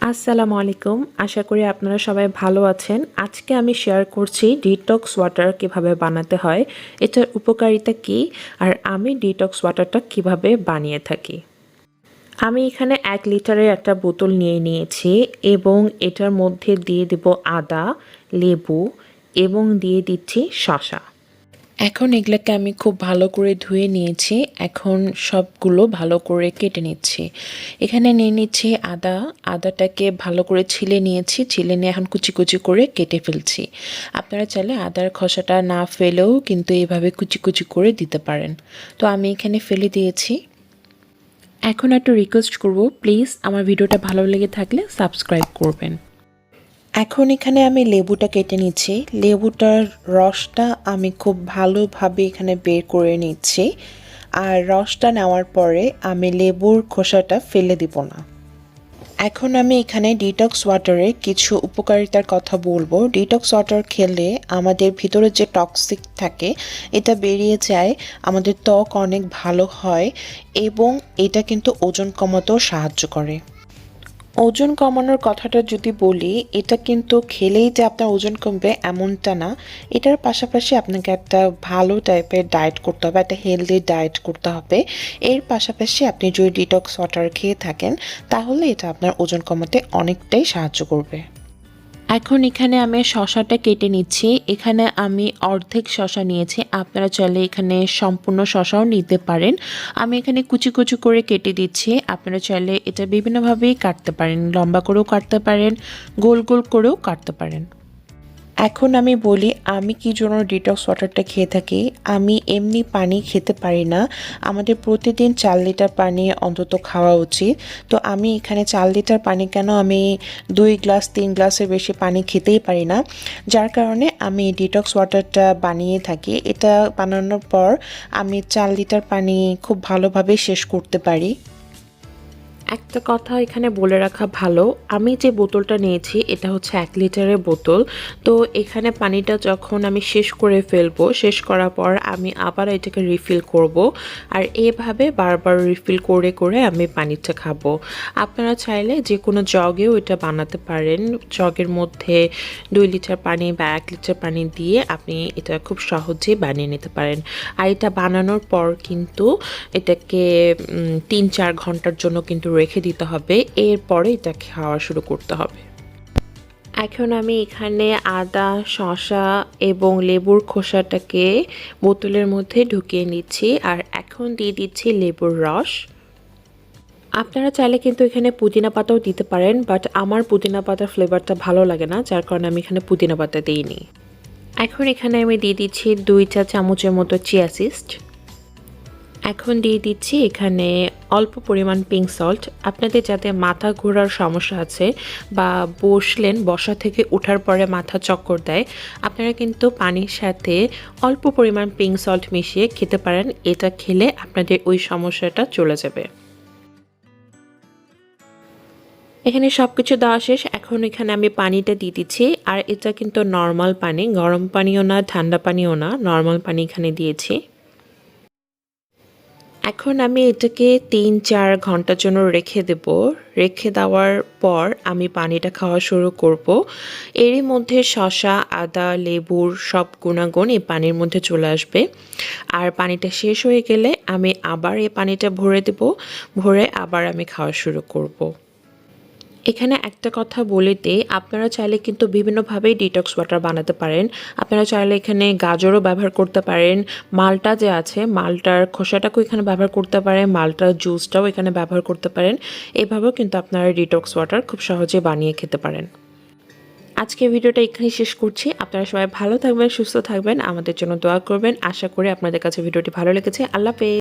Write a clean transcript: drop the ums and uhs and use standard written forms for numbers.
আসসালামু আলাইকুম। আশা করি আপনারা সবাই ভালো আছেন। আজকে আমি শেয়ার করছি ডিটক্স ওয়াটার কিভাবে বানাতে হয়, এটার উপকারিতা কী, আর আমি ডিটক্স ওয়াটারটা কিভাবে বানিয়ে থাকি। আমি এখানে 1 লিটারের একটা বোতল নিয়ে নিয়েছি এবং এটার মধ্যে দিয়ে দেব আদা, লেবু এবং দিয়ে দিচ্ছি শসা। এখন এগুলোকে আমি খুব ভালো করে ধুয়ে নিয়েছি। এখন সবগুলো ভালো করে কেটে নিচ্ছি। এখানে নিয়ে নিচ্ছি আদা। আদাটাকে ভালো করে ছিলে নিয়েছি। ছিলে নিয়ে এখন কুচি কুচি করে কেটে ফেলছি। আপনারা চাইলে আদার খোসাটা না ফেলেও কিন্তু এভাবে কুচি কুচি করে দিতে পারেন। তো আমি এখানে ফেলে দিয়েছি। এখন একটা রিকোয়েস্ট করব, প্লিজ আমার ভিডিওটা ভালো লেগে থাকলে সাবস্ক্রাইব করবেন। এখন এখানে আমি লেবুটা কেটে নিচ্ছি। লেবুটার রসটা আমি খুব ভালোভাবে এখানে বের করে নিচ্ছি। আর রসটা নেওয়ার পরে আমি লেবুর খোসাটা ফেলে দিব না। এখন আমি এখানে ডিটক্স ওয়াটারে কিছু উপকারিতার কথা বলবো। ডিটক্স ওয়াটার খেলে আমাদের ভিতরে যে টক্সিক থাকে এটা বেরিয়ে যায়, আমাদের ত্বক অনেক ভালো হয় এবং এটা কিন্তু ওজন কমাতেও সাহায্য করে। ওজন কমানোর কথাটা যদি বলি, এটা কিন্তু খেলেই যে আপনার ওজন কমবে এমনটা না। এটার পাশাপাশি আপনাকে একটা ভালো টাইপের ডায়েট করতে হবে, একটা হেলদি ডায়েট করতে হবে। এর পাশাপাশি আপনি যদি ডিটক্স ওয়াটার খেয়ে থাকেন তাহলে এটা আপনার ওজন কমাতে অনেকটাই সাহায্য করবে। এখন এখানে আমি শসাটা কেটে নিচ্ছি। এখানে আমি অর্ধেক শসা নিয়েছি। আপনারা চাইলে এখানে সম্পূর্ণ শসাও নিতে পারেন। আমি এখানে কুচি কুচি করে কেটে দিচ্ছি। আপনারা চাইলে এটা বিভিন্নভাবেই কাটতে পারেন। লম্বা করেও কাটতে পারেন, গোল গোল করেও কাটতে পারেন। এখন আমি বলি আমি কি জন্য ডিটক্স ওয়াটারটা খেয়ে থাকি। আমি এমনি পানি খেতে পারি না। আমাদের প্রতিদিন 4 লিটার পানি অন্তত খাওয়া উচিত। তো আমি এখানে 4 লিটার পানি কেন, আমি 2 গ্লাস 3 গ্লাসের বেশি পানি খেতেই পারি না। যার কারণে আমি ডিটক্স ওয়াটারটা বানিয়ে থাকি। এটা বানানোর পর আমি 4 লিটার পানি খুব ভালোভাবে শেষ করতে পারি। একটা কথা এখানে বলে রাখা ভালো, আমি যে বোতলটা নিয়েছি এটা হচ্ছে 1 লিটারের বোতল। তো এখানে পানিটা যখন আমি শেষ করে ফেলবো, শেষ করার পর আমি আবার এটাকে রিফিল করব। আর এভাবে বারবার রিফিল করে করে আমি পানিটা খাবো। আপনারা চাইলে যে কোনো জগেও এটা বানাতে পারেন। জগের মধ্যে 2 লিটার পানি বা 1 লিটার পানি দিয়ে আপনি এটা খুব সহজেই বানিয়ে নিতে পারেন। আর এটা বানানোর পর কিন্তু এটাকে 3-4 ঘন্টার জন্য কিন্তু রেখে দিতে হবে। এরপরে এটা খাওয়া শুরু করতে হবে। এখন আমি এখানে আদা, শসা এবং লেবুর খোসাটাকে বোতলের মধ্যে ঢুকিয়ে নিচ্ছি। আর এখন দিয়ে দিচ্ছি লেবুর রস। আপনারা চাইলে কিন্তু এখানে পুদিনা পাতাও দিতে পারেন, বাট আমার পুদিনা পাতার ফ্লেভারটা ভালো লাগে না, যার কারণে আমি এখানে পুদিনা পাতা দিইনি। এখন এখানে আমি দিয়ে দিচ্ছি 2 চা চামচের মতো চিয়া সিড। এখন দিয়ে দিচ্ছি এখানে অল্প পরিমাণ পিঙ্ক সল্ট। আপনাদের যাদের মাথা ঘোরার সমস্যা আছে বা বসা থেকে ওঠার পরে মাথা চক্কর দেয়, আপনারা কিন্তু পানির সাথে অল্প পরিমাণ পিঙ্ক সল্ট মিশিয়ে খেতে পারেন। এটা খেলে আপনাদের ওই সমস্যাটা চলে যাবে। এখানে সব কিছু দেওয়া শেষ। এখন এখানে আমি পানিটা দিয়ে দিচ্ছি। আর এটা কিন্তু নর্মাল পানি, গরম পানিও না, ঠান্ডা পানিও না, নর্মাল পানি এখানে দিয়েছি। এখন আমি এটাকে 3-4 ঘন্টার জন্য রেখে দেব। রেখে দেওয়ার পর আমি পানিটা খাওয়া শুরু করব। এরই মধ্যে শসা, আদা, লেবুর সব গুণাগুণ এই পানির মধ্যে চলে আসবে। আর পানিটা শেষ হয়ে গেলে আমি আবার এই পানিটা ভরে দেব। ভরে আবার আমি খাওয়া শুরু করব। এখানে একটা কথা বলে দিই, আপনারা চাইলে কিন্তু বিভিন্নভাবেই ডিটক্স ওয়াটার বানাতে পারেন। আপনারা চাইলে এখানে গাজরও ব্যবহার করতে পারেন, মালটা যে আছে মালটার খোসাটাকেও এখানে ব্যবহার করতে পারেন, মালটার জুসটাও এখানে ব্যবহার করতে পারেন। এভাবেও কিন্তু আপনারা ডিটক্স ওয়াটার খুব সহজে বানিয়ে খেতে পারেন। আজকে ভিডিওটা এখানেই শেষ করছি। আপনারা সবাই ভালো থাকবেন, সুস্থ থাকবেন, আমাদের জন্য দোয়া করবেন। আশা করি আপনাদের কাছে ভিডিওটি ভালো লেগেছে। আল্লাহ হাফেজ।